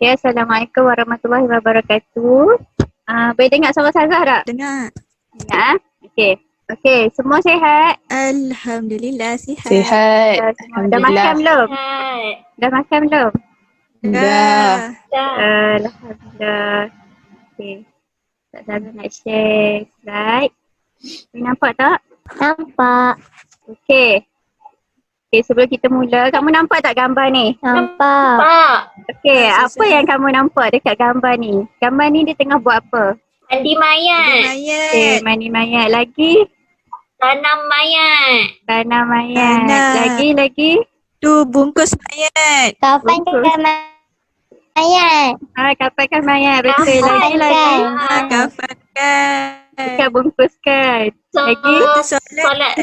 Okay, Assalamualaikum warahmatullahi wabarakatuh. Boleh dengar suara Ustazah tak? Dengar. Dengar? Okay. Okay, semua sihat? Alhamdulillah sihat. Sihat. Semua. Dah makan belum? Dah makan belum? Dah. Alhamdulillah. Okay. Ustazah nak share slide. Boleh nampak tak? Nampak. Okay. Okay, sebelum kita mula, kamu nampak tak gambar ni? Nampak. Okay, Ustazah. apa yang kamu nampak dekat gambar ni? Gambar ni dia tengah buat apa? Mandi mayat. Okay, mandi mayat. Lagi? Tanam mayat. Tanam mayat. Tanam. Lagi? Tu bungkus mayat. Kafankan mayat. Kapalkan mayat. Betul. Lagi. Kafankan. Bukan bungkuskan. Lagi? Solat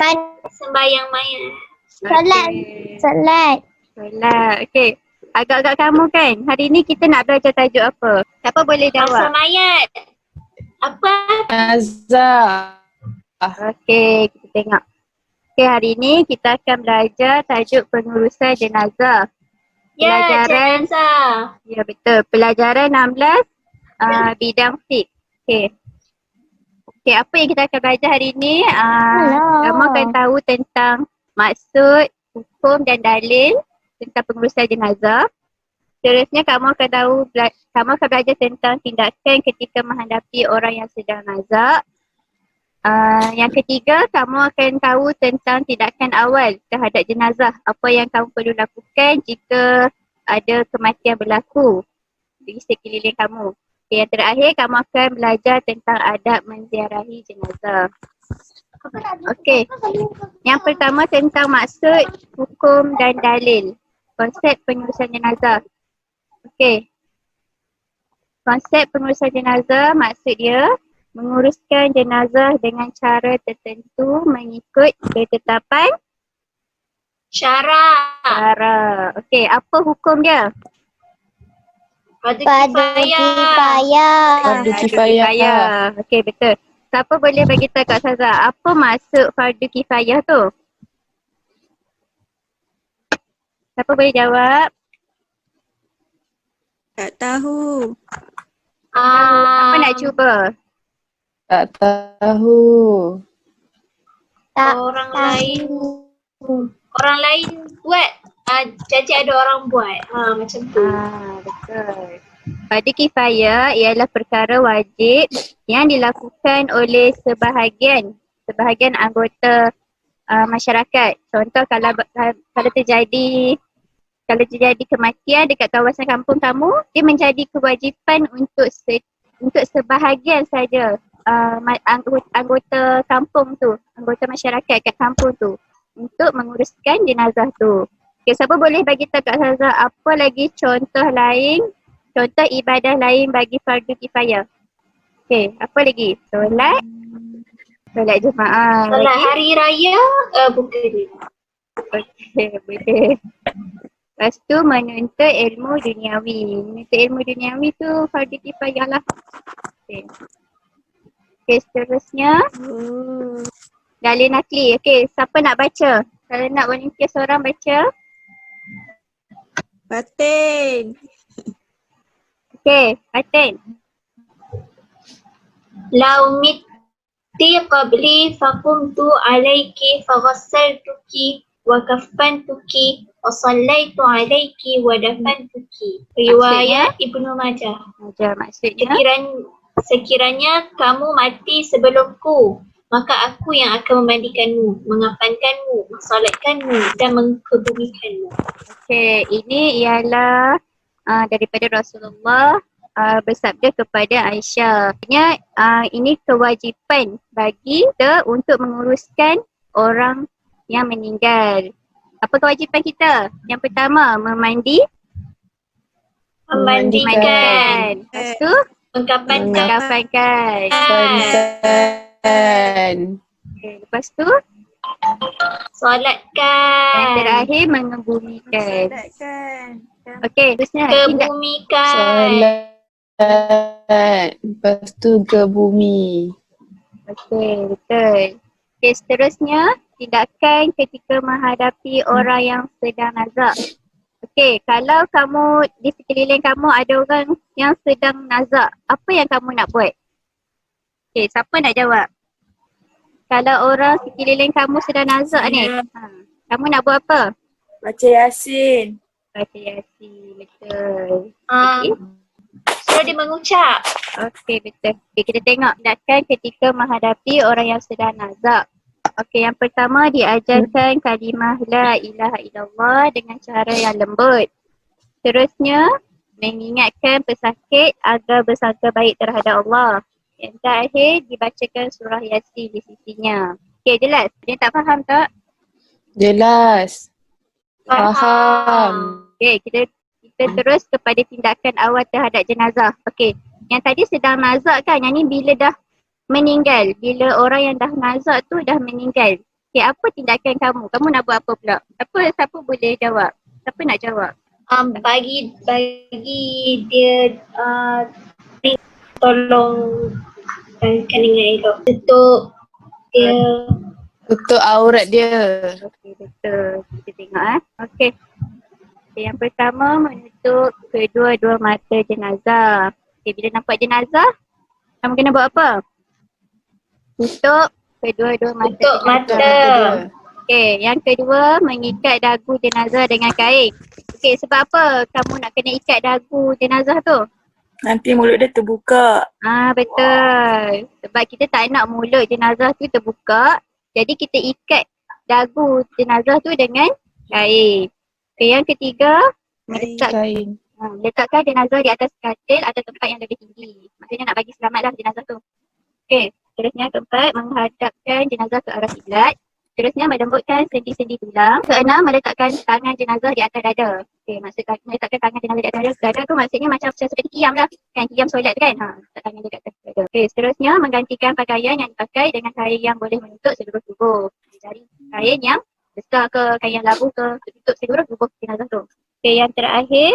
sembahyang mayat. Solat. Okay. Solat. Solat. Okay. Agak-agak kamu kan, hari ni kita nak belajar tajuk apa? Siapa boleh Pasal jawab? mayat. Apa? Nazar. Okay, kita tengok. Okay, hari ni kita akan belajar tajuk pengurusan jenazah. Ya, Pelajaran. jenazah. Ya, betul. Pelajaran 16 bidang fiqh. Okay. Okay, apa yang kita akan belajar hari ni? Kamu akan tahu tentang maksud, hukum dan dalil tentang pengurusan jenazah. Seterusnya kamu akan belajar tentang tindakan ketika menghadapi orang yang sedang nazak. Yang ketiga, kamu akan tahu tentang tindakan awal terhadap jenazah. Apa yang kamu perlu lakukan jika ada kematian berlaku di sekeliling kamu. Okay, yang terakhir, kamu akan belajar tentang adab menziarahi jenazah. Okey. Yang pertama tentang maksud, hukum dan dalil. Konsep pengurusan jenazah. Okey. Konsep pengurusan jenazah maksud dia menguruskan jenazah dengan cara tertentu mengikut ketetapan Syarak. Okey, apa hukum dia? Fardu Kifayah. Fardu kifayah. Okey, betul. Siapa boleh bagi tahu Kak Ustazah, apa maksud fardu kifayah tu? Siapa boleh jawab? Tak tahu. Apa nak cuba? Tak tahu. Tak Orang lain buat. Jadi ada orang buat. Macam tu. Betul. Fardu kifayah ialah perkara wajib yang dilakukan oleh sebahagian anggota masyarakat. Contoh kalau terjadi kematian dekat kawasan kampung kamu, dia menjadi kewajipan untuk sebahagian saja anggota kampung tu, anggota masyarakat kat kampung tu untuk menguruskan jenazah tu. Okay, siapa boleh bagi tahu Kak Ustazah apa lagi contoh ibadah lain bagi fardu kifayah? Okay, apa lagi? Solat Jumaat. Solat Lagi? hari raya bukan. Okay, boleh. Lepas tu menuntut ilmu duniawi. Menuntut ilmu duniawi tu fardu kifayah lah. Okay. Okay, seterusnya dalil nakli. Okay, siapa nak baca? Kalau nak volunteer seorang baca. Batin. Okay, Fatin. Lau mitti qabli faqumtu alaiki faghassaltuki wa kaffantuki wa sallaitu alaiki wa dafantuki. Riwayat Ibnu Majah. Maksudnya? Sekiranya kamu mati sebelumku, maka aku yang akan memandikanmu, mengafankanmu, mensolatkanmu dan mengkebumikanmu. Okay, ini ialah daripada Rasulullah bersabda kepada Aisyah. Ini kewajipan bagi kita untuk menguruskan orang yang meninggal. Apa kewajipan kita? Yang pertama, memandikan. Lepas tu? Mengkafankan. Okay, lepas tu? Solatkan. Yang terakhir, mengebumikan. Okey, terusnya. Kebumikan. Solat. Lepas tu ke bumi. Okey, betul. Okey, seterusnya tindakan ketika menghadapi orang yang sedang nazak. Okey, kalau kamu di sekeliling kamu ada orang yang sedang nazak, apa yang kamu nak buat? Okey, siapa nak jawab? Kalau orang sekeliling kamu sedang nazak ni, kamu nak buat apa? Baca Yasin. Baca Yasin, betul. Um, suruh dia mengucap. Okey, betul. Okay, kita tengok tindakan ketika menghadapi orang yang sedang nazak. Okey, yang pertama diajarkan kalimah la ilaha illallah dengan cara yang lembut. Terusnya, mengingatkan pesakit agar bersangka baik terhadap Allah. Yang terakhir, dibacakan surah Yasin di sisinya. Okey, jelas? Dia tak faham tak? Jelas. Faham. Okey, kita terus kepada tindakan awal terhadap jenazah. Okey, yang tadi sedang nazak kan, yang ni bila dah meninggal. Bila orang yang dah nazak tu dah meninggal. Okey, apa tindakan kamu? Kamu nak buat apa pula? Siapa boleh jawab? Siapa nak jawab? Bagi dia tolong kan dengan elok. Tutup dia. Tutup aurat dia. Okey, betul. Kita tengok Okey. Okay, yang pertama menutup kedua-dua mata jenazah. Okey, bila nampak jenazah, kamu kena buat apa? Tutup kedua-dua mata Tutup jenazah. mata. Okey, yang kedua mengikat dagu jenazah dengan kain. Okey, sebab apa kamu nak kena ikat dagu jenazah tu? Nanti mulut dia terbuka. Betul. Sebab kita tak nak mulut jenazah tu terbuka. Jadi kita ikat dagu jenazah tu dengan kain. Okay, yang ketiga, Kain. letakkan jenazah di atas katil atau tempat yang lebih tinggi. Maksudnya nak bagi selamatlah jenazah tu. Okey, seterusnya keempat, menghadapkan jenazah ke arah kiblat. Seterusnya melembutkan sendi-sendi tulang. Keenam, meletakkan tangan jenazah di atas dada. Okey, maksudnya meletakkan tangan jenazah di atas dada tu maksudnya macam seperti qiyam lah. Kan qiyam solat tu kan? Letak tangan dia kat atas dada. Okey, seterusnya menggantikan pakaian yang dipakai dengan kain yang boleh menutup seluruh tubuh. Cari kain yang besar ke, kain yang labu ke, untuk tutup seluruh tubuh jenazah tu. Okey, yang terakhir,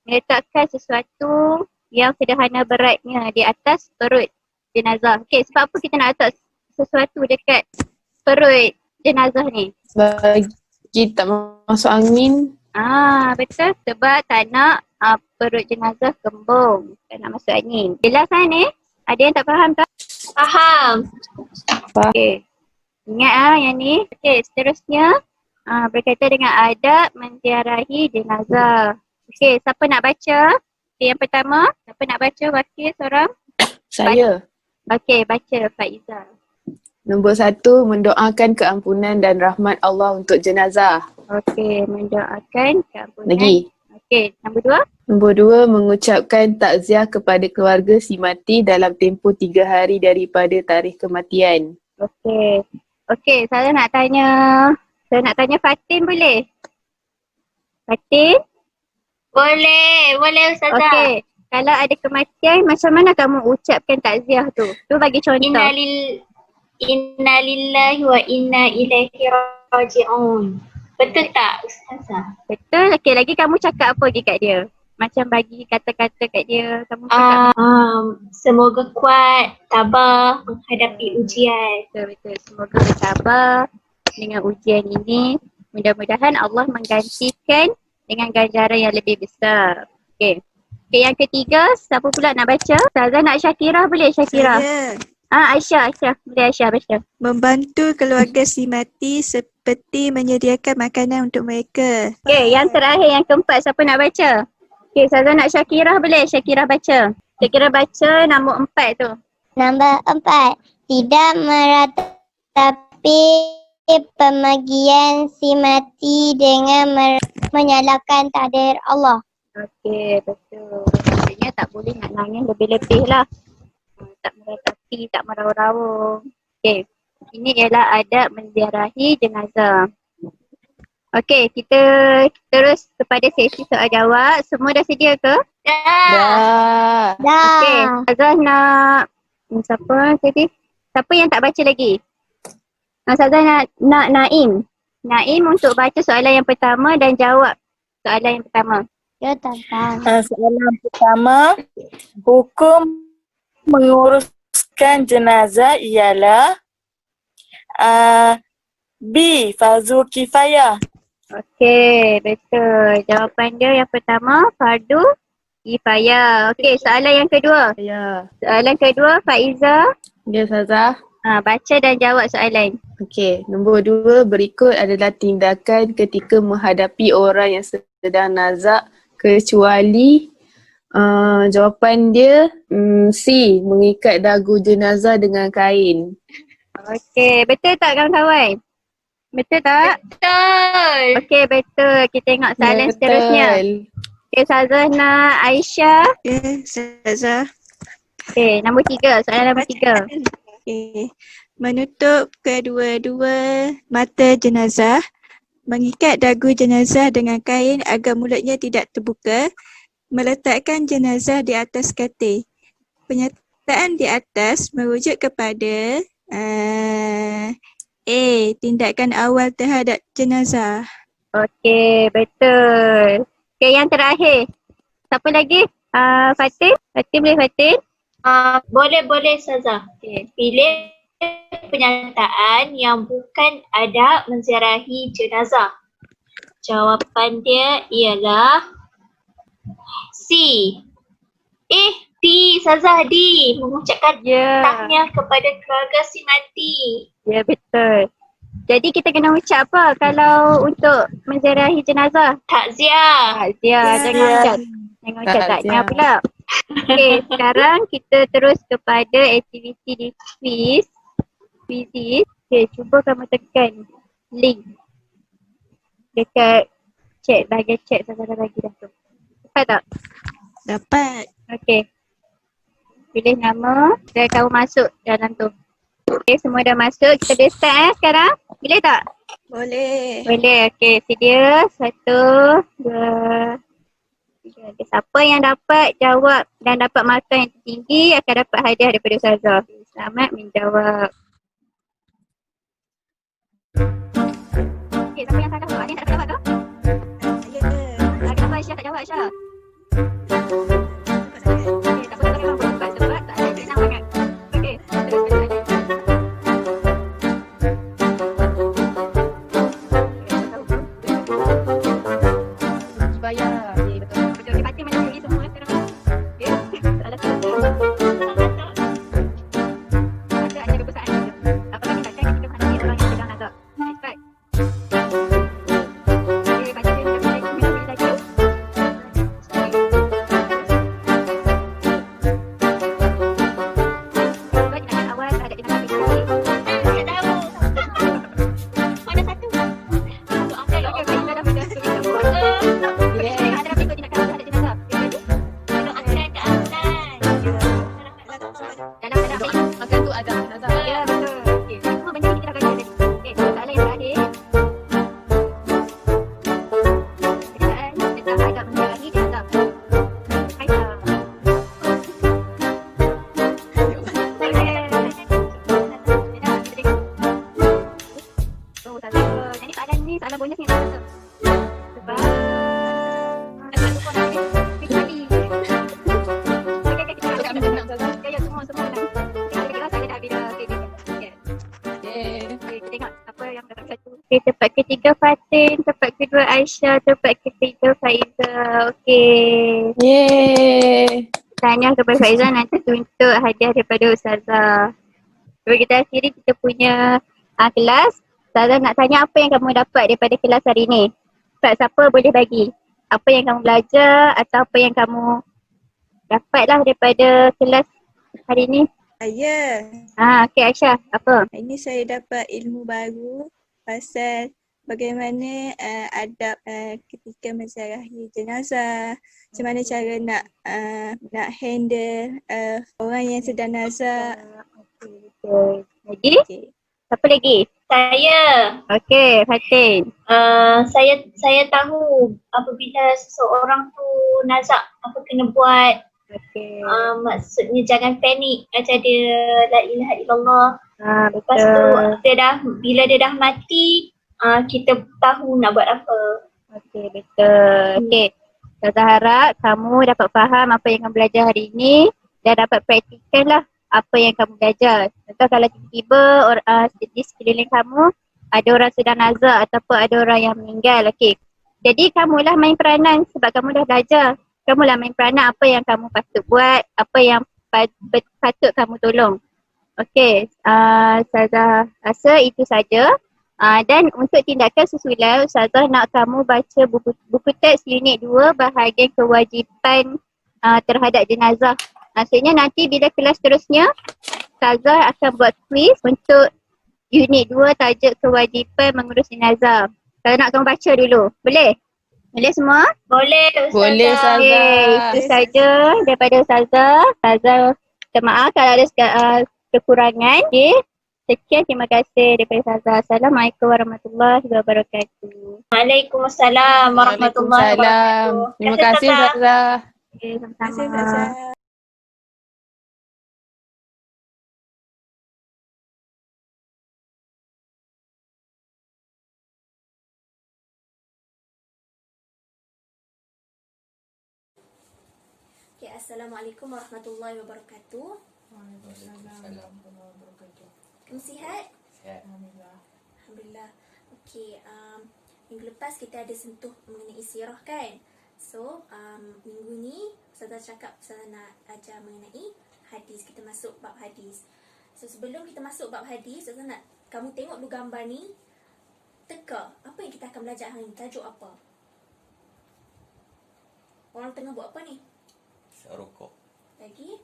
meletakkan sesuatu yang sederhana beratnya di atas perut jenazah. Okey, sebab apa kita nak letak sesuatu dekat perut jenazah ni? Bagi tak masuk angin. Betul. Sebab tak nak perut jenazah kembung. Tak nak masuk angin. Jelas kan ni? Ada yang tak faham tak? Faham. Okey. Ingat yang ni. Okey, seterusnya berkaitan dengan adab menziarahi jenazah. Okey, siapa nak baca? Okay, yang pertama, siapa nak baca wakil seorang? Saya. Okey, baca Faiza. Nombor 1, mendoakan keampunan dan rahmat Allah untuk jenazah. Okey, mendoakan keampunan. Lagi. Okey, nombor 2. Nombor 2, mengucapkan takziah kepada keluarga si mati dalam tempoh 3 hari daripada tarikh kematian. Okey. Okey, saya nak tanya Fatin boleh? Fatin? Boleh Ustazah. Okey. Kalau ada kematian, macam mana kamu ucapkan takziah tu? Tu bagi contoh. Inna lillahi wa inna ilaihi raji'un. Betul tak Ustazah? Betul. Okey, lagi kamu cakap apa lagi kat dia? Macam bagi kata-kata kat dia, kamu cakap. Semoga kuat, tabah menghadapi ujian. Betul. Semoga bersabar dengan ujian ini. Mudah-mudahan Allah menggantikan dengan ganjaran yang lebih besar. Okey. Okey, yang ketiga, siapa pula nak baca? Ustazah nak Syakirah boleh? Syakirah. Saya Aisyah. Boleh Aisyah baca. membantu keluarga si mati seperti menyediakan makanan untuk mereka. Okey, yang terakhir, yang keempat, siapa nak baca? Okey, Ustazah nak Syakirah boleh? Syakirah baca. Syakirah baca nombor 4 tu. Nombor 4. Tidak meratapi pembagian si mati dengan menyalahkan takdir Allah. Okey, betul. Maksudnya tak boleh nak nangis lebih-lebih lah. Tak meratapi, tak meraung-raung. Okey, ini ialah adab menziarahi jenazah. Okey, kita terus kepada sesi soal jawab. Semua dah sedia ke? Dah. Okey, Dah. Ustazah nak siapa tadi? Siapa yang tak baca lagi? Ustazah nak Naim. Naim untuk baca soalan yang pertama dan jawab soalan yang pertama. Ya, Tuan. Soalan pertama, hukum menguruskan jenazah ialah B. Farzu kifayah, Okey, betul. Jawapan dia yang pertama, fardu kifayah. Okey, soalan yang kedua. Ya. Soalan kedua, Faiza. Ya, Ustazah. Baca dan jawab soalan. Okey, nombor 2, berikut adalah tindakan ketika menghadapi orang yang sedang nazak kecuali jawapan dia C, mengikat dagu jenazah dengan kain. Okey, betul tak kawan-kawan? Betul tak? Betul. Okey, betul. Kita tengok soalan Betul. seterusnya. Okey, Sazana Aisyah. Okay, Ustazah. Okey, nombor 3. Soalan nombor 3. Okay. Menutup kedua-dua mata jenazah, mengikat dagu jenazah dengan kain agar mulutnya tidak terbuka, meletakkan jenazah di atas katil. Pernyataan di atas merujuk kepada A. Tindakan awal terhadap jenazah. Okey, betul. Okey, yang terakhir. Siapa lagi? Fatin? Fatin boleh Fatin? Boleh Ustazah. Pilih pernyataan yang bukan adab menziarahi jenazah. Jawapan dia ialah C. D. Ustazah D. Mengucapkan Ya. tahniah kepada keluarga si mati. Ya, betul. Jadi kita kena ucap apa kalau untuk menziarahi jenazah? Takziah. Takziah. Jangan ucap. Jangan ucap takziah pula. Okey, sekarang kita terus kepada aktiviti di quiz. Quizzes. Okey, cuba kamu tekan link dekat chat, bahagian chat saya bagi dah tu. Dapat tak? Dapat. Okey. Pilih nama dan kamu masuk dalam tu. Okey, semua dah masuk. Kita dah start sekarang. Boleh tak? Boleh. Boleh. Okey, sedia. 1, 2, 3. Okay, siapa yang dapat jawab dan dapat markah yang tertinggi akan dapat hadiah daripada Ustazah. Selamat menjawab. Okey, siapa yang salah jawab? Ada yang tak dapat jawab ke? Ada apa Aisyah tak jawab Aisyah? Okey, tak apa memang boleh buat sebab tak ada senang sangat. Okey, terus ke soalan. Supaya. Betul. Betul, okey, Fatin menunjuki semua sekarang. Okey, soalan seterusnya. Masa ada kebesaran juga. Apakah tindakan ketika menghadapi orang yang sedang nazak? Cepat. Okey, baca dia sudah boleh lagi. Cuba tindakan awal terhadap jenazah pribadi. Tak tahu. Mana satu? Okey, okey, kita dah sudah tulis semua. Ada berikut tindakan awal terhadap jenazah pribadi. Doakan keamanan. Dalam Maka tu ada jenazah. ya, betul. Okey, semua benda ni kita dah belajar tadi. Okey, soalan yang terakhir. Perkataan tentang adab menziarahi jenazah. Aisyah. Oh, tak apa. Jadi soalan ni, soalan bonus ni tak apa. Sebab ada satu orang ni, kecuali. Okey, kita tengok. Ya, semua menang. Kita kira saya dah habis dah. Okey. Okey, kita tengok apa yang dapat satu. Okey, tempat ketiga Fatin, tempat kedua Aisyah, tempat ketiga Faiza. Okey. Yeay. Tahniah kepada Faiza, nanti tuntut hadiah daripada Ustazah. Sebelum kita akhiri kita punya kelas. Ustazah nak tanya apa yang kamu dapat daripada kelas hari ni? Cepat, siapa boleh bagi? Apa yang kamu belajar atau apa yang kamu dapatlah daripada kelas hari ni? Ya. Okey Aisyah, apa? Hari ni saya dapat ilmu baru pasal bagaimana adab ketika menziarahi jenazah, macam mana cara nak handle orang yang sedang nazak. Betul. Lagi? Okay. Siapa lagi? Saya Okey, Fatin. saya tahu apabila seseorang tu nazak apa kena buat. Okey. Maksudnya jangan panik baca dia la ilaha illallah. Lepas tu Betul. bila dia dah mati kita tahu nak buat apa. Okey, betul. Okey. Saya harap kamu dapat faham apa yang kamu belajar hari ini dan dapat praktikan lah apa yang kamu belajar. Contoh kalau tiba-tiba di sekeliling kamu ada orang sedang nazak ataupun ada orang yang meninggal. Okey. Jadi kamulah main peranan sebab kamu dah belajar. Kamulah main peranan apa yang kamu patut buat, apa yang patut kamu tolong. Okey, Ustazah rasa itu saja. Dan untuk tindakan susulan, Ustazah nak kamu baca buku teks unit 2 bahagian kewajipan terhadap jenazah. Maksudnya nanti bila kelas seterusnya, Ustazah akan buat quiz untuk unit 2 tajuk kewajipan mengurus jenazah. Kalau nak kamu baca dulu, boleh? Boleh semua? Boleh Ustazah. Boleh, Ustazah. Okey, itu saja daripada Ustazah. Ustazah minta maaf kalau ada kekurangan. Okey. Sekian, terima kasih daripada Ustazah. Assalamualaikum warahmatullahi wabarakatuh. Waalaikumsalam warahmatullahi Waalaikumsalam. wabarakatuh. Terima kasih, Ustazah. Okey, Terima kasih sama-sama. Ustazah. Okay, Assalamualaikum warahmatullahi wabarakatuh. Kamu sihat? Sihat. Alhamdulillah. Okay, minggu lepas kita ada sentuh mengenai sirah kan? So, minggu ni Ustazah cakap Ustazah nak ajar mengenai hadis. Kita masuk bab hadis. So, sebelum kita masuk bab hadis, Ustazah nak kamu tengok dulu gambar ni. Teka, apa yang kita akan belajar hari ni? Tajuk apa? Orang tengah buat apa ni? Rokok. Lagi?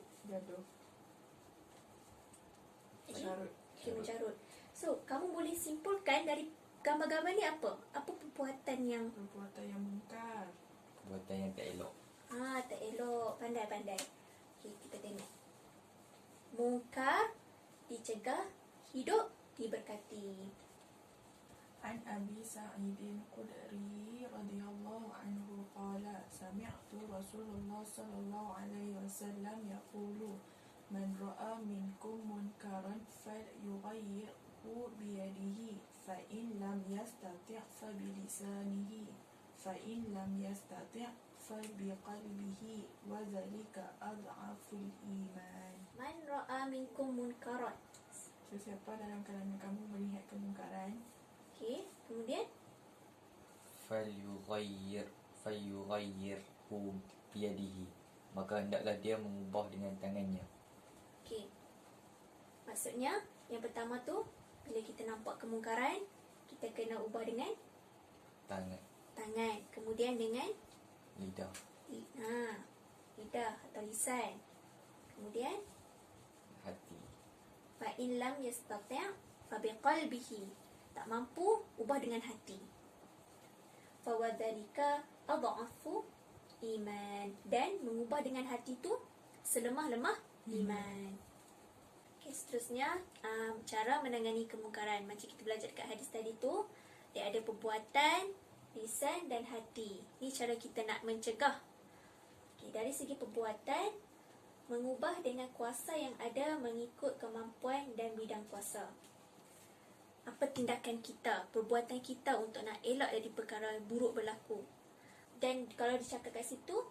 Okay, mencarut. So, kamu boleh simpulkan dari gambar-gambar ni apa? Apa perbuatan yang mungkar. Perbuatan yang tak elok. tak elok. Pandai-pandai. Okay, kita tengok. Mungkar dicegah, hidup diberkati. An Abi Sa'idin Khudri radhiyallahu anhu qala sami'tu Rasulullah sallallahu alaihi wasallam yaqulu man ra'a minkum munkaran falyughayyirhu biyadihi fa in lam yastati' fa bilisanihi fa in lam yastati' fa biqalbihi wa dhalika adhaful iman. Man ra'a minkum munkaran. Sesiapa dalam kalangan kamu melihat kemungkaran, Okay, kemudian falyughayyirhu biyadihi, maka hendaklah dia mengubah dengan tangannya. okay. Maksudnya, yang pertama tu, bila kita nampak kemungkaran, kita kena ubah dengan tangan. Kemudian dengan Lidah. lidah atau lisan. Kemudian Hati. fa in lam yastati' fa biqalbihi. Tak mampu, ubah dengan hati. Fa wadzalika adhafu iman. Dan mengubah dengan hati tu selemah-lemah iman. Okay, seterusnya cara menangani kemungkaran. Macam kita belajar dekat hadis tadi tu, dia ada perbuatan, lisan dan hati. Ni cara kita nak mencegah. Okay, dari segi perbuatan, mengubah dengan kuasa yang ada mengikut kemampuan dan bidang kuasa. Apa tindakan kita, perbuatan kita untuk nak elak dari perkara buruk berlaku. Dan kalau dicakap kat situ,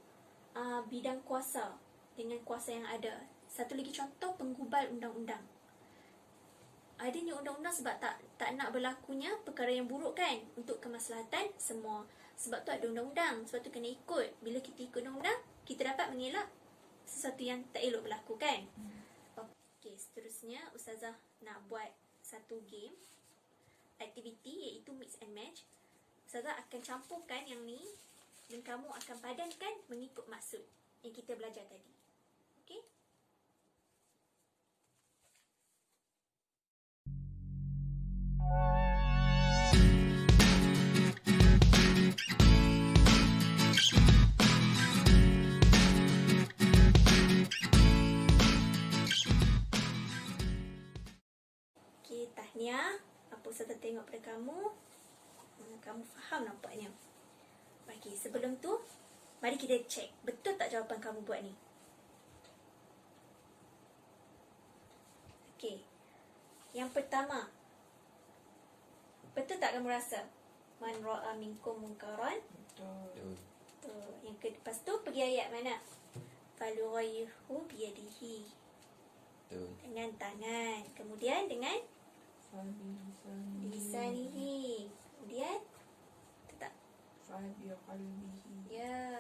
bidang kuasa dengan kuasa yang ada. Satu lagi contoh, penggubal undang-undang. Adanya undang-undang sebab tak nak berlakunya perkara yang buruk kan, untuk kemaslahatan semua. Sebab tu ada undang-undang, sebab tu kena ikut. Bila kita ikut undang-undang, kita dapat mengelak sesuatu yang tak elok berlaku kan. Okey, seterusnya Ustazah nak buat satu game, aktiviti iaitu mix and match. Ustazah akan campurkan yang ni dan kamu akan padankan mengikut maksud yang kita belajar tadi. Okey? Okey, tahniah. Apa Ustazah tengok pada kamu? Kamu faham nampaknya. Okey, sebelum tu, mari kita cek. Betul tak jawapan kamu buat ni? Okey. Yang pertama. Betul tak kamu rasa? Man ra'a minkum munkaran. Betul. Lepas tu pergi ayat mana? Falyughayyirhu biyadihi. Betul. Dengan tangan. Kemudian dengan Lisanihi. Kemudian tak. Fabiqalbihi. Ya,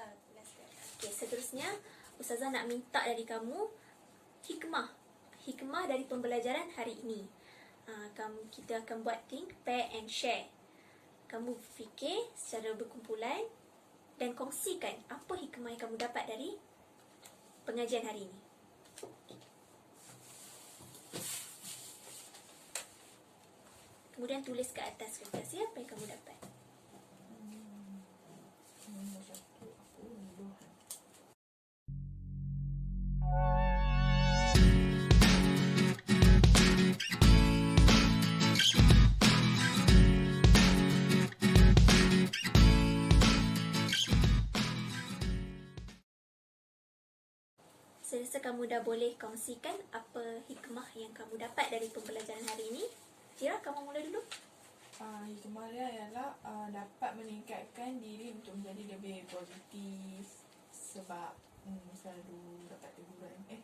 okey, seterusnya Ustazah nak minta dari kamu hikmah. Hikmah dari pembelajaran hari ini. Kita akan buat think, pair and share. Kamu fikir secara berkumpulan dan kongsikan apa hikmah yang kamu dapat dari pengajian hari ini. Kemudian tulis ke atas kertas ya apa yang kamu dapat. Nombor 1 aku nuduhan. Saya rasa kamu dah boleh kongsikan apa hikmah yang kamu dapat dari pembelajaran hari ini. Tira, kamu mula dulu. Hikmah dia ialah dapat meningkatkan diri untuk menjadi lebih positif sebab selalu dapat teguran.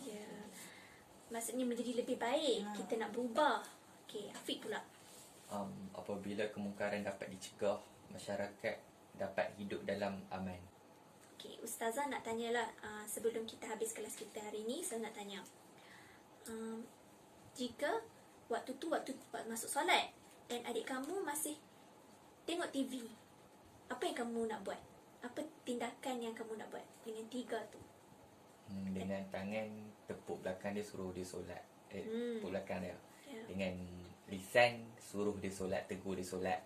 Ya. Maksudnya menjadi lebih baik. Kita nak berubah. Okey, Afiq pula. Apabila kemungkaran dapat dicegah, masyarakat dapat hidup dalam aman. Okey, Ustazah nak tanyalah sebelum kita habis kelas kita hari ini, saya nak tanya. Jika waktu masuk solat dan adik kamu masih tengok TV, apa yang kamu nak buat? Apa tindakan yang kamu nak buat dengan 3 tu? Dengan tangan tepuk belakang dia suruh dia solat. Tepuk belakang dia. Ya. Dengan lisan suruh dia solat, tegur dia solat.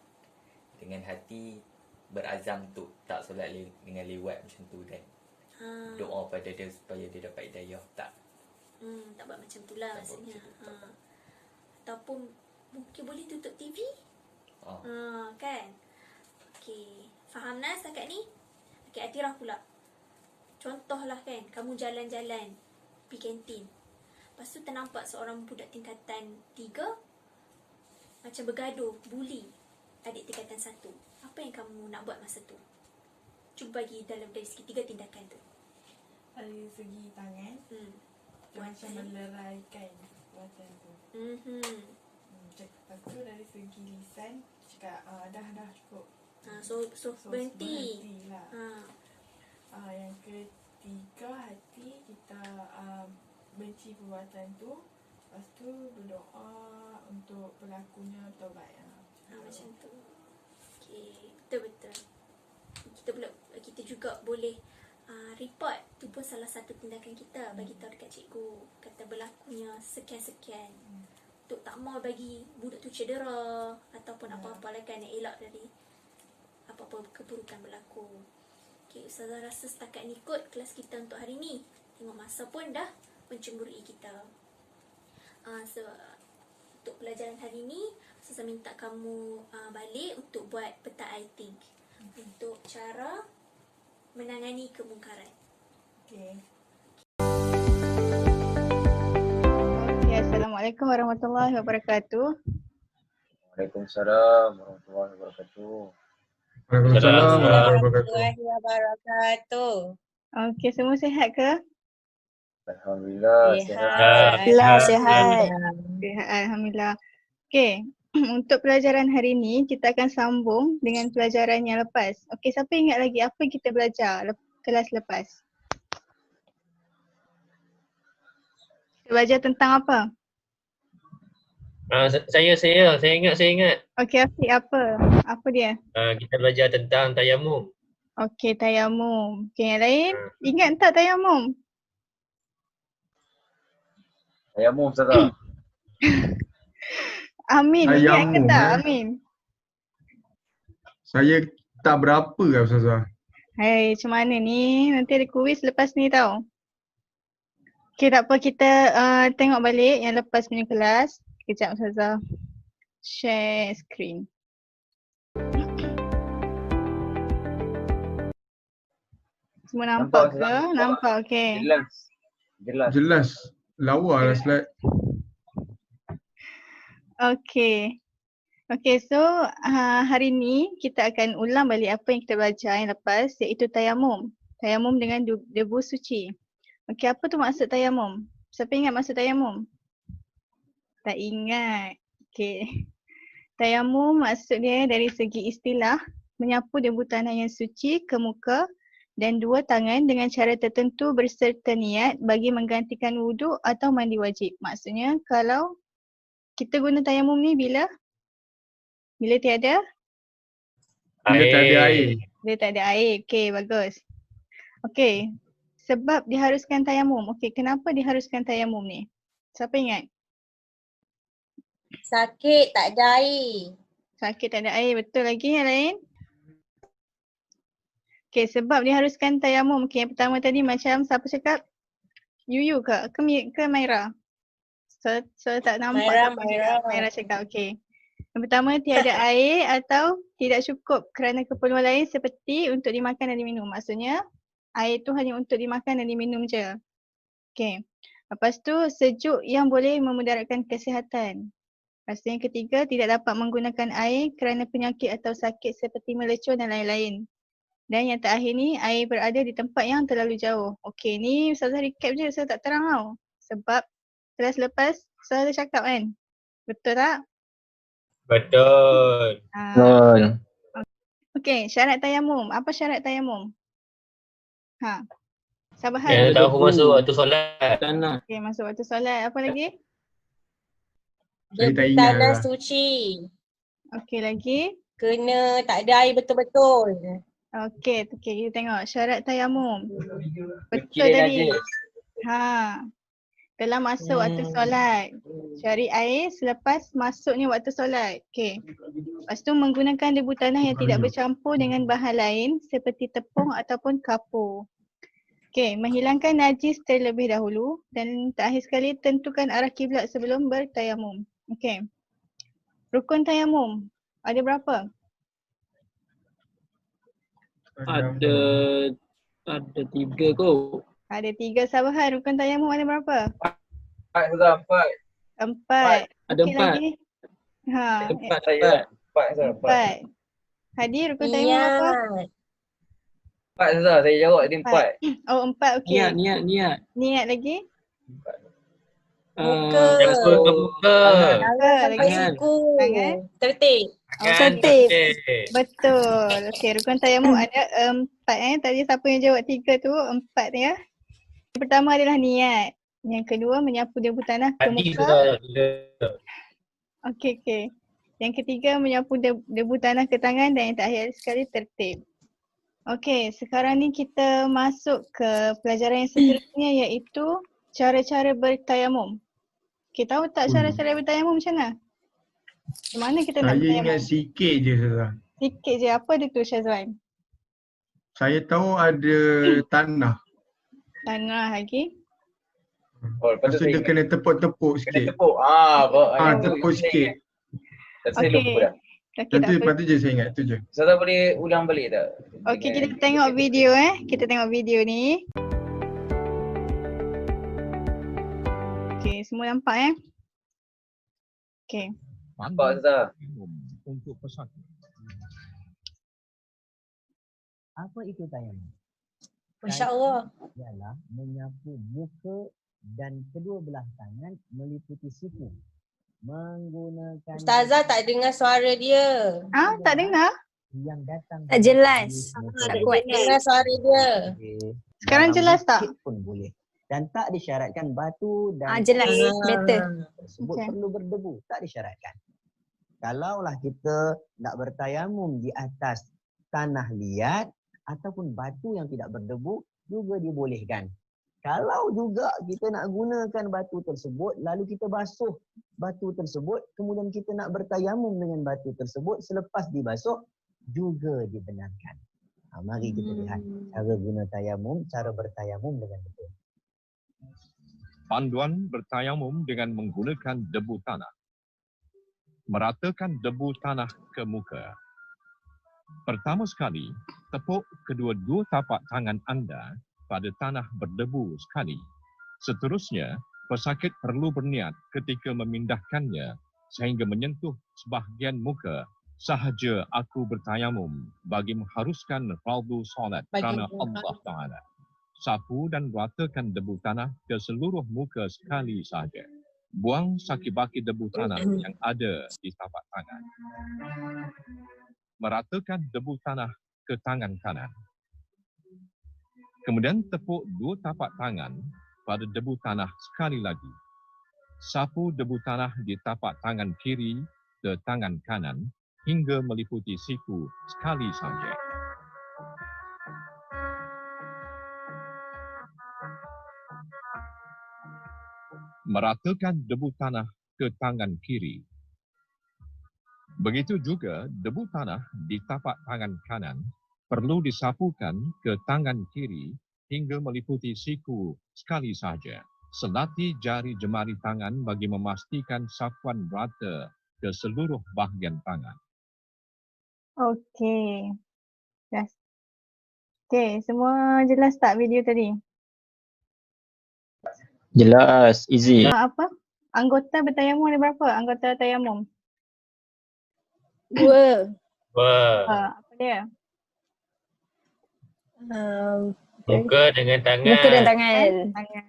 Dengan hati berazam untuk tak solat dengan lewat macam tu dan doa pada dia supaya dia dapat hidayah. Tak Tak buat macam tu lah maksudnya. Ataupun mungkin boleh tutup TV. Kan? Okey. Faham Nas setakat ni? Okey, Atirah pula. Contohlah kan, kamu jalan-jalan pergi kantin. Lepas tu ternampak seorang budak tingkatan 3 macam bergaduh, bully adik tingkatan 1. Apa yang kamu nak buat masa tu? Cuba bagi dalam dari segi 3 tindakan tu. Dari segi tangan, macam meleraikan macam tu. Lepas tu dari segi lisan, cakap dah cukup. So berhenti. Berhentilah. Yang ketiga, hati kita benci perbuatan tu. Lepas tu berdoa untuk pelakunya bertaubat. Macam tu. Okey, betul-betul. Kita juga boleh report. Tu pun salah satu tindakan kita. Bagi tahu dekat cikgu. Kata berlakunya sekian-sekian. Untuk tak mau bagi budak tu cedera. Ataupun apa-apa lah kan yang elak dari apa-apa keburukan berlaku. Okey, Ustazah rasa setakat ni kot kelas kita untuk hari ni. Tengok masa pun dah mencemburui kita. Untuk pelajaran hari ni, Ustazah minta kamu balik untuk buat peta I think. Untuk cara menangani kemungkaran. Okay. Assalamualaikum warahmatullahi wabarakatuh. Waalaikumsalam warahmatullahi wabarakatuh. Waalaikumsalam warahmatullahi wabarakatuh. Okey, semua sihat ke? Alhamdulillah sihat. Sihat. Alhamdulillah. Okey, untuk pelajaran hari ini kita akan sambung dengan pelajaran yang lepas. Okey, siapa ingat lagi apa yang kita belajar kelas lepas? Kita belajar tentang apa? Saya ingat. Okey, Afiq, apa? Apa dia? Kita belajar tentang tayamum. Okey, tayamum. Okey, yang lain ingat tak tayamum? Tayamum Ustazah. Amin, ingat ke tak Amin? Saya tak berapa lah Ustazah. Hai, macam mana ni? Nanti ada kuis lepas ni tau. Okey, tak apa, kita tengok balik yang lepas punya kelas. Kejap Ustazah. Share screen. Semua nampak ke? Nampak, okey. Jelas. Lawa lah slide. Okey. Okey, so hari ni kita akan ulang balik apa yang kita belajar yang lepas, iaitu tayamum. Tayamum dengan debu suci. Okey, apa tu maksud tayamum? Siapa ingat maksud tayamum? Tak ingat. Okey. Tayamum maksudnya dari segi istilah menyapu debu tanah yang suci ke muka dan dua tangan dengan cara tertentu berserta niat bagi menggantikan wuduk atau mandi wajib. Maksudnya kalau kita guna tayamum ni bila tiada? Bila tak ada air. Bila tak ada air. Okey, bagus. Okey. Sebab diharuskan tayamum. Okey, kenapa diharuskan tayamum ni? Siapa ingat? Sakit tak ada air. Sakit tak ada air. Betul lagi yang lain? Okey, sebab diharuskan tayamum. Okey, yang pertama tadi macam siapa cakap? Yuyu ke? Ke Maira? So tak nampak. Maira cakap. Okey. Yang pertama tiada air atau tidak cukup kerana keperluan lain seperti untuk dimakan dan diminum. Maksudnya air tu hanya untuk dimakan dan diminum je. Okey. Lepas tu sejuk yang boleh memudaratkan kesihatan. Lepas tu yang ketiga tidak dapat menggunakan air kerana penyakit atau sakit seperti melecur dan lain-lain. Dan yang terakhir ni, air berada di tempat yang terlalu jauh. Okey, ni Ustazah recap je, Ustazah tak terang tau. Sebab kelas lepas Ustazah cakap kan? Betul tak? Betul. Betul. Okey, syarat tayamum. Apa syarat tayamum? Sabahan. Yang tahu masuk waktu solat. Okey, masuk waktu solat. Apa lagi? Saya tak Debu ingat tanah lah. suci. Okey, lagi? Kena tak ada air betul-betul. Okey, kita tengok syarat tayamum. Betul Kira tadi. najis. Telah masuk waktu solat. Cari air selepas masuknya waktu solat. Okey. Lepas tu menggunakan debu tanah yang tidak bercampur dengan bahan lain seperti tepung ataupun kapur. Okey, menghilangkan najis terlebih dahulu dan terakhir sekali tentukan arah kiblat sebelum bertayamum. Okey. Rukun tayamum ada berapa? Ada 3 kot. Ada 3 sabahan. Rukun tayamum ada berapa? 4 Ustazah, 4. 4. Ada Okey 4. lagi. Ada 4. 4. Hadi rukun tayamum apa? 4 Ustazah, saya jawab dia 4. Oh 4, okey. Niat. Niat lagi? Muka. Muka. Sampai siku. Tertib. Tertib. Betul. Okey, rukun tayamum ada 4 Tadi siapa yang jawab 3 tu? 4 ya. Yang pertama adalah niat. Yang kedua menyapu debu tanah ke muka. Okey. Yang ketiga menyapu debu tanah ke tangan dan yang terakhir sekali tertib. Okey, sekarang ni kita masuk ke pelajaran yang seterusnya iaitu cara-cara bertayamum. Okey, tahu tak cara-cara bertayamum macam mana? Macam mana kita nak Saya bertayamum? ingat sikit je Ustazah. Sikit je. Apa dia tu Syazwan? Saya tahu ada tanah. Tanah lagi? Lepas tu dia kena tepuk-tepuk sikit. Tepuk. Tepuk sikit. Saya lupa dah. Okey, tak apa. Lepas tu je saya ingat tu je. Ustazah boleh ulang balik tak? Okey, kita tengok video Kita tengok video ni. Okey, semua nampak Okey. Nampak Ustazah. Untuk pesakit. Apa itu tayamum? Masya-Allah. Ialah menyapu muka dan kedua belah tangan meliputi siku. Menggunakan Ustazah tak dengar suara dia. Tak dengar? Yang datang Tak jelas. Tak kuat dengar suara dia. Sekarang jelas tak? Pun boleh. Dan tak disyaratkan batu dan Jelas. Better. tersebut perlu berdebu. Tak disyaratkan. Kalaulah kita nak bertayamum di atas tanah liat ataupun batu yang tidak berdebu juga dibolehkan. Kalau juga kita nak gunakan batu tersebut lalu kita basuh batu tersebut kemudian kita nak bertayamum dengan batu tersebut selepas dibasuh juga dibenarkan. Mari kita lihat cara guna tayamum, cara bertayamum dengan betul. Panduan bertayamum dengan menggunakan debu tanah. Meratakan debu tanah ke muka. Pertama sekali, tepuk kedua-dua tapak tangan anda pada tanah berdebu sekali. Seterusnya, pesakit perlu berniat ketika memindahkannya sehingga menyentuh sebahagian muka. Sahaja aku bertayamum bagi mengharuskan fardu solat kerana Allah Ta'ala. Sapu dan ratakan debu tanah ke seluruh muka sekali sahaja. Buang saki-baki debu tanah yang ada di tapak tangan. Meratakan debu tanah ke tangan kanan. Kemudian tepuk 2 tapak tangan pada debu tanah sekali lagi. Sapu debu tanah di tapak tangan kiri ke tangan kanan hingga meliputi siku sekali saja. Meratakan debu tanah ke tangan kiri. Begitu juga debu tanah di tapak tangan kanan perlu disapukan ke tangan kiri hingga meliputi siku sekali saja. Selati jari jemari tangan bagi memastikan sapuan rata ke seluruh bahagian tangan. Okey. Yes. Okey, semua jelas tak video tadi? Jelas, easy. Apa? Anggota bertayamum ada berapa? Anggota tayamum? 2. Apa dia? Muka dengan tangan. Muka dan tangan. Tangan.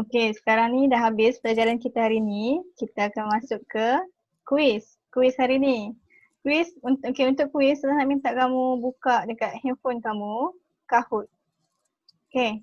Okey, sekarang ni dah habis pelajaran kita hari ni. Kita akan masuk ke kuis. Kuis hari ni. Kuis, untuk kuis saya nak minta kamu buka dekat handphone kamu Kahoot. Okey.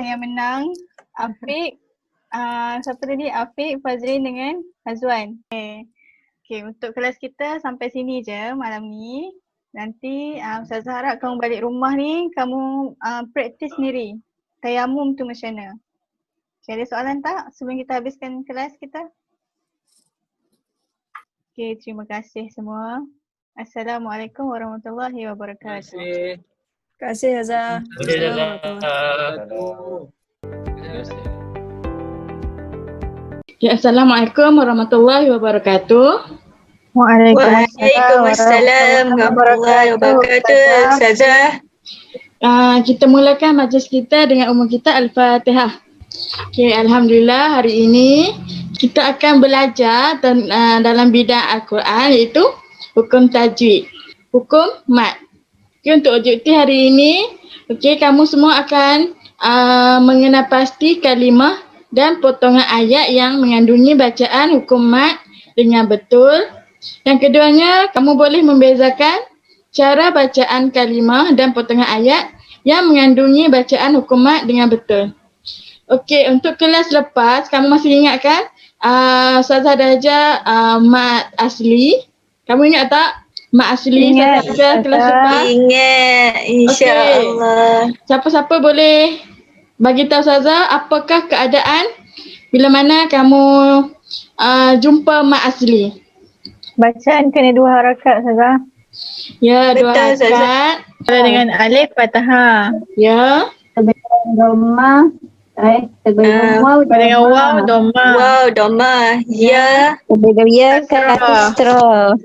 Yang menang Afiq, siapa tadi? Afiq, Fazrin dengan Azwan. Okay, untuk kelas kita sampai sini je malam ni. Nanti Ustazah harap kamu balik rumah ni, kamu praktis sendiri. Tayamum tu macam mana? Okay, ada soalan tak sebelum kita habiskan kelas kita? Okay, terima kasih semua. Assalamualaikum warahmatullahi wabarakatuh. Terima kasih Azhar. Ya, Assalamualaikum warahmatullahi wabarakatuh. Waalaikumsalam warahmatullahi wabarakatuh. Ustazah. Kita mulakan majlis kita dengan umum kita Al-Fatihah. Okay, Alhamdulillah hari ini kita akan belajar dalam bidang Al-Quran iaitu hukum tajwid, hukum mat. Okay, untuk objektif hari ini, okay, kamu semua akan mengenal pasti kalimah dan potongan ayat yang mengandungi bacaan hukum mat dengan betul. Yang keduanya, kamu boleh membezakan cara bacaan kalimah dan potongan ayat yang mengandungi bacaan hukum mat dengan betul. Okey, untuk kelas lepas, kamu masih ingat kan? Ustazah dah ajar mat asli. Kamu ingat tak? Mat asli Ustazah ajar kelas lepas? Ingat, insya-Allah. Siapa-siapa boleh bagi tahu Ustazah apakah keadaan bila mana kamu jumpa mat asli? Bacaan kena 2 harakat Ustazah. Ya, 2 harakat. Dengan alif fathah. Ya. Dhamma. Dengan waw dhamma. Waw dhamma. Ya. Dengan ya kasrah.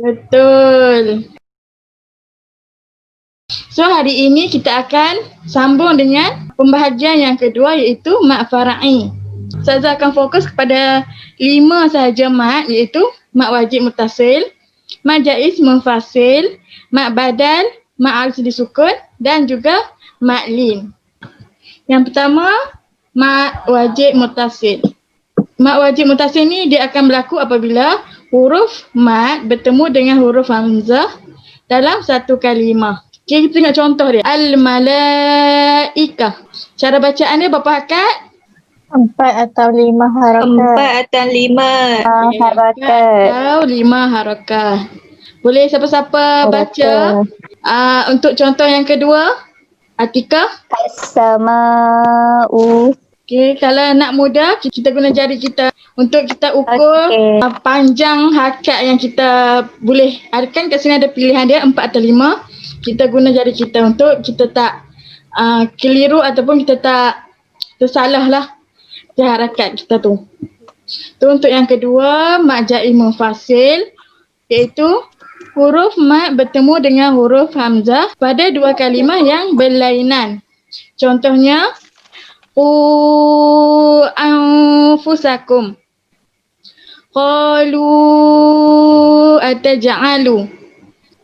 Betul. So hari ini kita akan sambung dengan pembahagian yang kedua iaitu mat fara'i. Ustazah akan fokus kepada 5 sahaja mat iaitu mat wajib muttasil, mat jaiz munfasil, mat badal, mat arsy disukun dan juga mat lin. Yang pertama, mat wajib muttasil. Mat wajib muttasil ni dia akan berlaku apabila huruf mat bertemu dengan huruf hamzah dalam satu kalimah. Okay, kita tengok contoh dia. Al-malaikah. Cara bacaan dia berapa harakat? 4 atau 5 harakat. 4 atau 5. Harakat. Atau 5 harakat. Boleh siapa-siapa baca untuk contoh yang kedua? Atika? As-sama'u. Okey, kalau nak mudah kita guna jari kita untuk kita ukur panjang harakat yang kita boleh. Kan kat sini ada pilihan dia 4 atau 5. Kita guna jari kita untuk kita tak keliru ataupun kita tak tersalah lah harakat kita tu. Tu untuk yang kedua, mad ja'i munfasil, iaitu huruf mad bertemu dengan huruf hamzah pada dua kalimah yang berlainan. Contohnya, anfusakum. Qalu ataj'alu.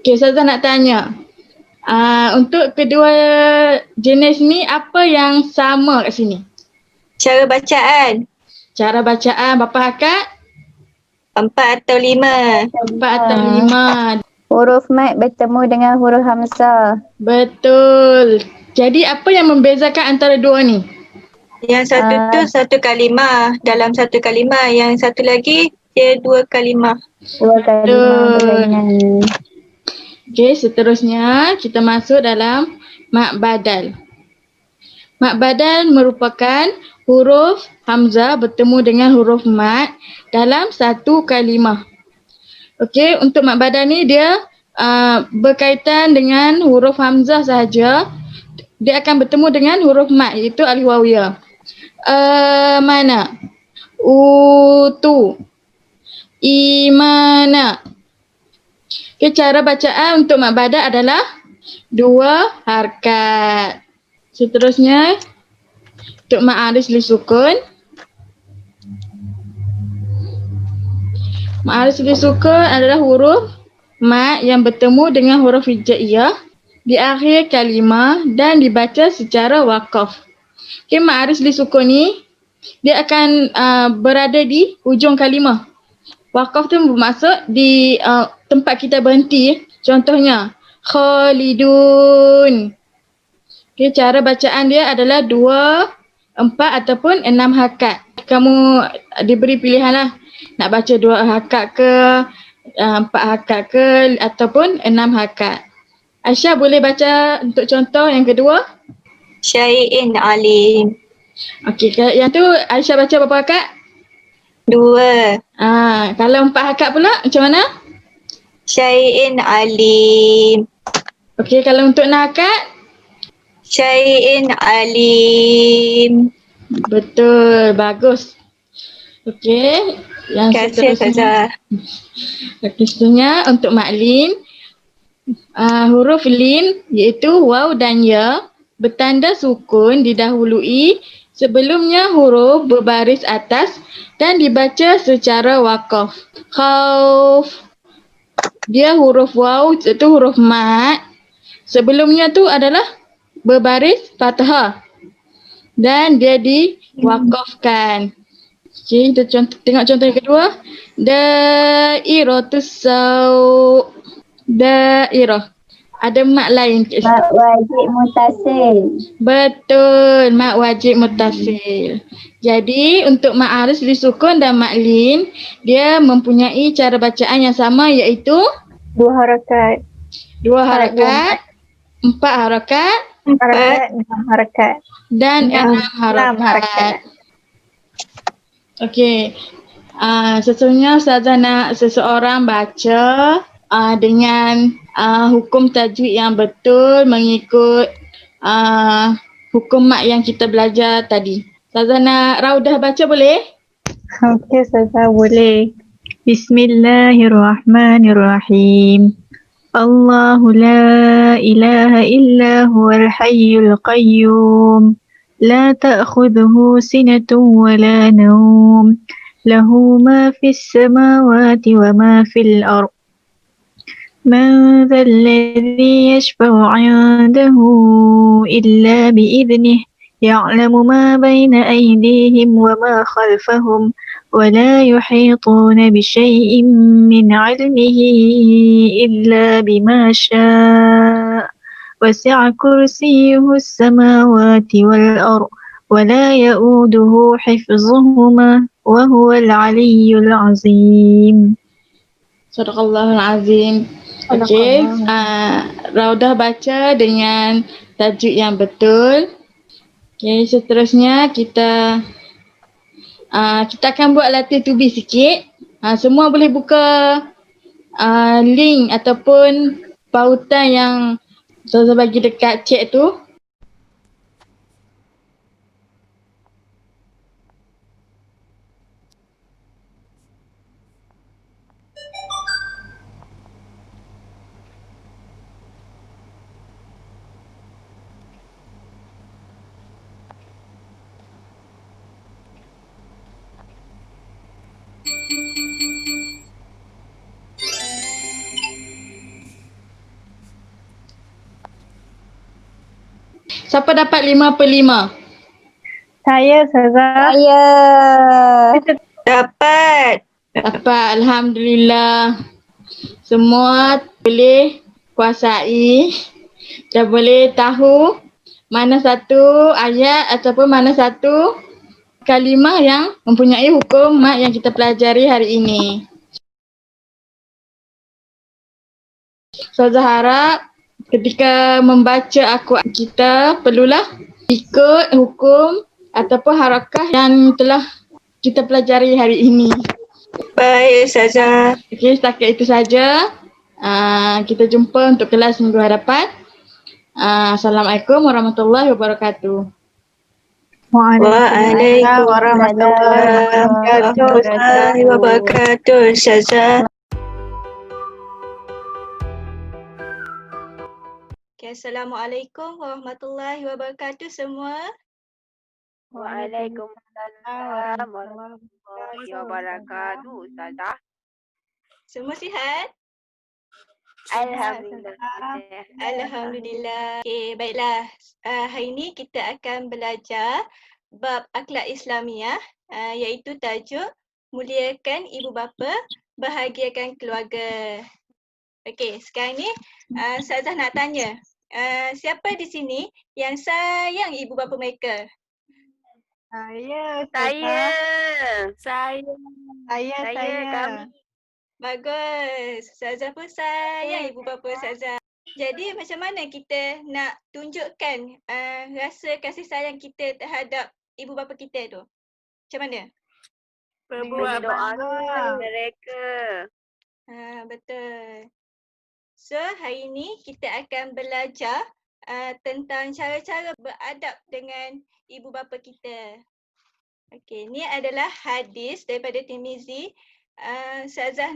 Okey, Ustazah nak tanya. Untuk kedua jenis ni apa yang sama kat sini? Cara bacaan. Cara bacaan berapa harakat? 4 atau 5. 4 atau 5. Huruf mad bertemu dengan huruf hamzah. Betul. Jadi apa yang membezakan antara dua ni? Yang satu tu satu kalimah. Dalam satu kalimah. Yang satu lagi dia 2 kalimah. 2 kalimah berlainan. Okey, seterusnya kita masuk dalam mad badal. Mad badal merupakan huruf hamzah bertemu dengan huruf mad dalam satu kalimah. Okey, untuk mad badal ni dia berkaitan dengan huruf hamzah sahaja. Dia akan bertemu dengan huruf mad iaitu alif wawiyah. Mana? Utu. Imana. Okey, cara bacaan untuk mad badal adalah 2 harakat. Seterusnya untuk mad aris li sukun. Mad aris li sukun adalah huruf mad yang bertemu dengan huruf hijaiyah di akhir kalimah dan dibaca secara waqaf. Okey, mad aris li sukun ni dia akan berada di hujung kalimah. Waqaf tu bermaksud di tempat kita berhenti. Contohnya Khalidun. Okay, cara bacaan dia adalah 2, 4 ataupun 6 harakat. Kamu diberi pilihan lah. Nak baca 2 harakat ke, 4 harakat ke ataupun 6 harakat. Aisyah boleh baca untuk contoh yang kedua? Syai'in alim. Okey, yang tu Aisyah baca berapa harakat? 2. Kalau 4 harakat pula macam mana? Syai'in alim. Okey, kalau untuk 6 harakat? Syai'in alim. Betul, bagus. Okey, yang kasih seterusnya. Okey, seterusnya untuk mad lin, huruf lin iaitu waw dan ya bertanda sukun didahului sebelumnya huruf berbaris atas dan dibaca secara waqaf. Khauf. Dia huruf waw itu huruf mad. Sebelumnya tu adalah berbaris fathah dan dia diwakafkan. Okey, kita tengok contoh yang kedua. Dairatus sau. Dairah. Ada mat lain kat situ. Mat wajib mutasil. Betul, mat wajib mutasil. Jadi untuk mat aris li sukun dan mat lin, dia mempunyai cara bacaan yang sama iaitu 2 harakat. 2 harakat, 4 harakat, 4 harakat, 6 harakat. Dan 6 harakat. Okey. Sesungguhnya Ustazah nak seseorang baca dengan hukum tajwid yang betul mengikut hukum mat yang kita belajar tadi. Ustazah nak Raudah baca boleh? Okey, Ustazah boleh. Bismillahirrahmanirrahim. Allahu la ilaha illa huwal hayyul qayyum. La ta'khudhuhu sinatun wa la nawm. Lahu ma fis samawati wa ma fil ardh. من ذا الذي يشفع عنده إلا بإذنه يعلم ما بين أيديهم وما خلفهم ولا يحيطون بشيء من علمه إلا بما شاء وسع كرسيه السماوات والأرض ولا يؤوده حفظهما وهو العلي العظيم. Sadaqallahul Azim. Okey, Raudah baca dengan tajuk yang betul. Okey, seterusnya kita akan buat latih tubi sikit. Semua boleh buka link ataupun pautan yang Ustazah bagi dekat chat tu. Siapa dapat 5/5? Saya, Ustazah. Saya. Dapat. Dapat, Alhamdulillah. Semua boleh kuasai dan boleh tahu mana satu ayat ataupun mana satu kalimah yang mempunyai hukum mat yang kita pelajari hari ini. Ustazah harap ketika membaca Al-Quran kita perlulah ikut hukum ataupun harakah yang telah kita pelajari hari ini. Baik, Ustazah. Okey, setakat itu saja. Kita jumpa untuk kelas minggu hadapan. Assalamualaikum warahmatullahi wabarakatuh. Waalaikumsalam warahmatullahi wabarakatuh, Ustazah. Okay, Assalamualaikum warahmatullahi wabarakatuh semua. Waalaikumsalam warahmatullahi wabarakatuh, Ustazah. Semua sihat? Alhamdulillah. Alhamdulillah. Okay, baiklah. Hari ini kita akan belajar bab akhlak Islamiah, iaitu tajuk muliakan ibu bapa, bahagiakan keluarga. Okey, sekarang ni Ustazah nak tanya, siapa di sini yang sayang ibu bapa mereka? Saya, Saya. Kami. Bagus. Ustazah pun sayang ibu bapa Ustazah. Jadi macam mana kita nak tunjukkan rasa kasih sayang kita terhadap ibu bapa kita tu? Macam mana? Berbuat doa mereka. Betul. So hari ni kita akan belajar tentang cara-cara beradab dengan ibu bapa kita. Okey, ni adalah hadis daripada Tirmizi. Ustazah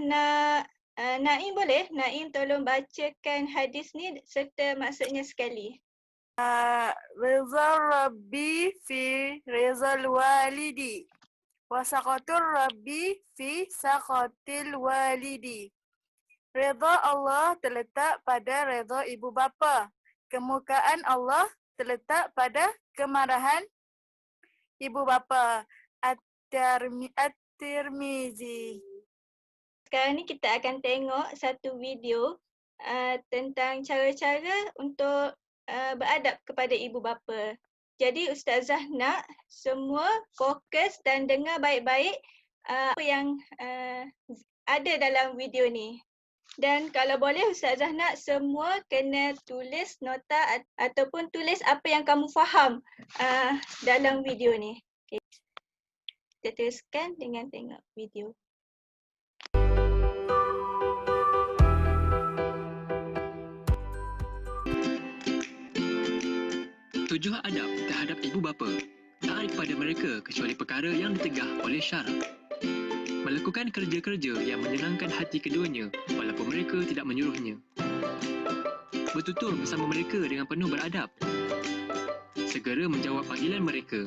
Naim boleh? Naim tolong bacakan hadis ni serta maksudnya sekali. Rizal Rabbi fi rizal walidi wa saqatur Rabbi fi saqatil walidi. Redha Allah terletak pada redha ibu bapa. Kemurkaan Allah terletak pada kemarahan ibu bapa. At-Tirmizi. Sekarang ni kita akan tengok satu video tentang cara-cara untuk beradab kepada ibu bapa. Jadi Ustazah nak semua fokus dan dengar baik-baik apa yang ada dalam video ni. Dan kalau boleh Ustazah nak semua kena tulis nota ataupun tulis apa yang kamu faham dalam video ni. Okay. Kita teruskan dengan tengok video. Tujuh adab terhadap ibu bapa. Tak ada pada mereka kecuali perkara yang ditegah oleh syarak. Melakukan kerja-kerja yang menyenangkan hati keduanya walaupun mereka tidak menyuruhnya. Bertutur bersama mereka dengan penuh beradab. Segera menjawab panggilan mereka.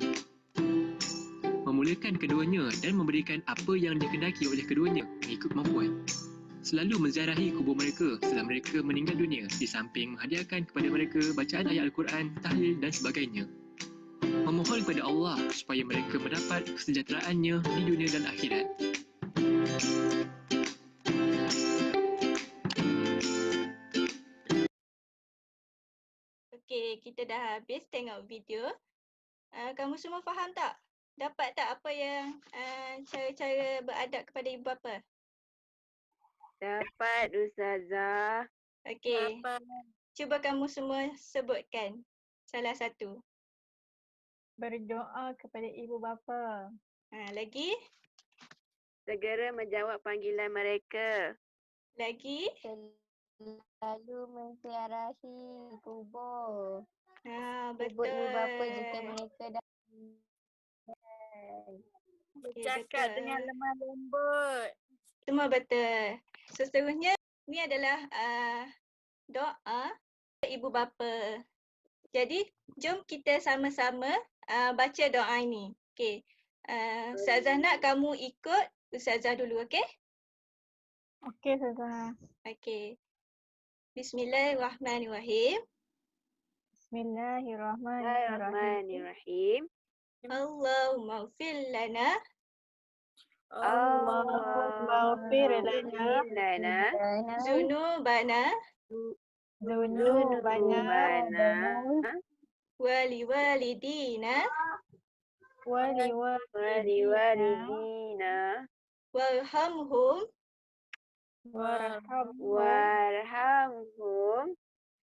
Memuliakan keduanya dan memberikan apa yang dikehendaki oleh keduanya mengikut kemampuan. Selalu menziarahi kubur mereka setelah mereka meninggal dunia di samping menghadiahkan kepada mereka bacaan ayat Al-Quran, tahlil dan sebagainya. Memohon kepada Allah supaya mereka mendapat kesejahteraannya di dunia dan akhirat. Okey, kita dah habis tengok video. Kamu semua faham tak? Dapat tak apa yang cara-cara beradab kepada ibu bapa? Dapat Ustazah. Okey. Cuba kamu semua sebutkan salah satu. Berdoa kepada ibu bapa. Lagi? Segera menjawab panggilan mereka. Lagi? Selalu menziarahi kubur. Betul. Kubur ibu bapa jika mereka dah Bercakap dengan lemah lembut. Semua betul. Seterusnya, ni adalah doa ibu bapa. Jadi, jom kita sama-sama baca doa ini. Okey. Ustazah nak kamu ikut Ustazah dulu, okey? Okey, Ustazah. Okey. Bismillahirrahmanirrahim. Bismillahirrahmanirrahim. Allahumma ighfir lana. Allahumma ighfir lana Zunubana. Wali walidina. Warhamhum.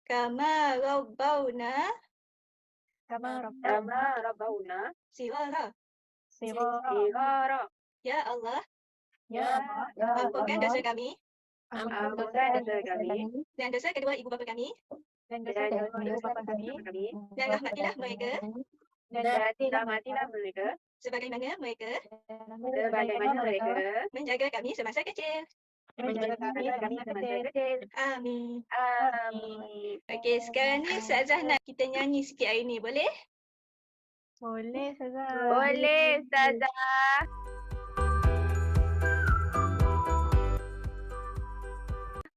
Kama rabbawna. Sighara. Ya Allah. Ampunkan dosa kami. Dan dosa kedua ibu bapa kami. Dan rahmatilah mereka. Sebagaimana mereka menjaga kami semasa kecil. Amin. Okey, sekarang ni Ustazah nak kita nyanyi sikit hari ni, boleh? Boleh, Ustazah. Boleh, Ustazah.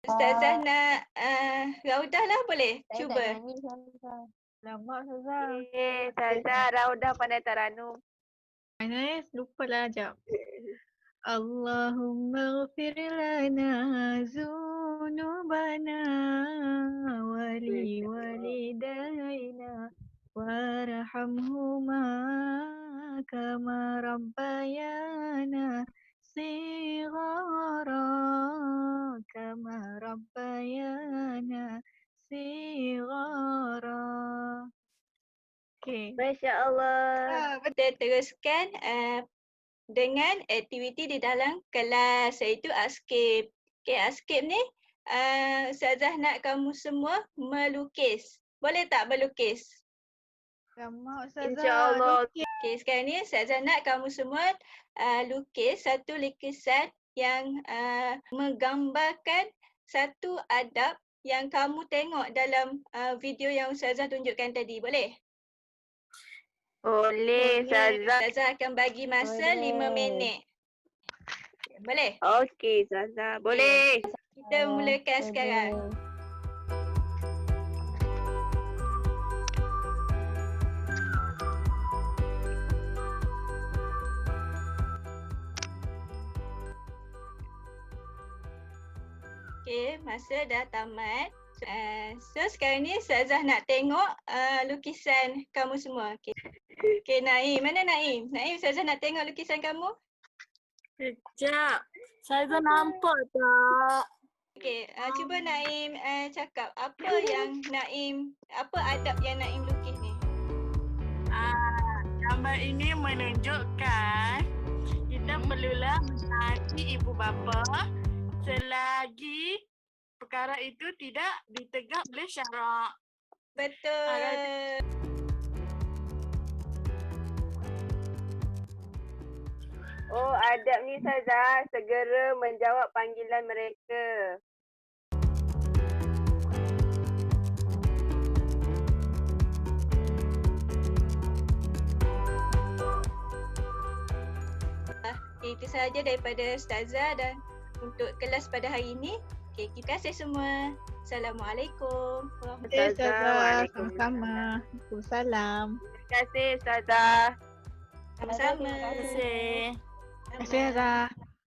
Ustazah nak Raudah lah, boleh? Cuba. Lama, Ustazah. Okay, Ustazah Raudah pandai taranum. Mana lupa lah jap. Allahumma ighfir lana zunubana wali walidayna warhamhuma kama rabbayana sighara Okey. Masya Allah. Kita teruskan dengan aktiviti di dalam kelas, iaitu Askip. Okey, Askip ni Ustazah nak kamu semua melukis. Boleh tak melukis? Lama, Ustazah. InsyaAllah. Okey, sekarang ni Ustazah nak kamu semua lukis satu lukisan yang menggambarkan satu adab yang kamu tengok dalam video yang Ustazah tunjukkan tadi. Boleh? Boleh, Ustazah. Ustazah akan bagi masa 5 minit. Boleh? Okey, Ustazah. Boleh. Kita mulakan sekarang. Okey, masa dah tamat. So sekarang ni Ustazah nak tengok lukisan kamu semua. Okey, Naim. Mana Naim? Naim, Ustazah nak tengok lukisan kamu. Sekejap. Ustazah nampak tak? Okey, cuba Naim cakap apa yang Naim, apa adab yang Naim lukis ni? Gambar ini menunjukkan kita perlulah menaati ibu bapa selagi perkara itu tidak ditegak oleh syarak. Betul. Oh, adab ni Ustazah, segera menjawab panggilan mereka. Itu sahaja daripada Ustazah dan untuk kelas pada hari ini. Okay, terima kasih semua. Assalamualaikum. Ustazah. Sama-sama. Waalaikumsalam. Terima kasih Ustazah. Sama-sama. Terima kasih. Terima kasih, Ustazah.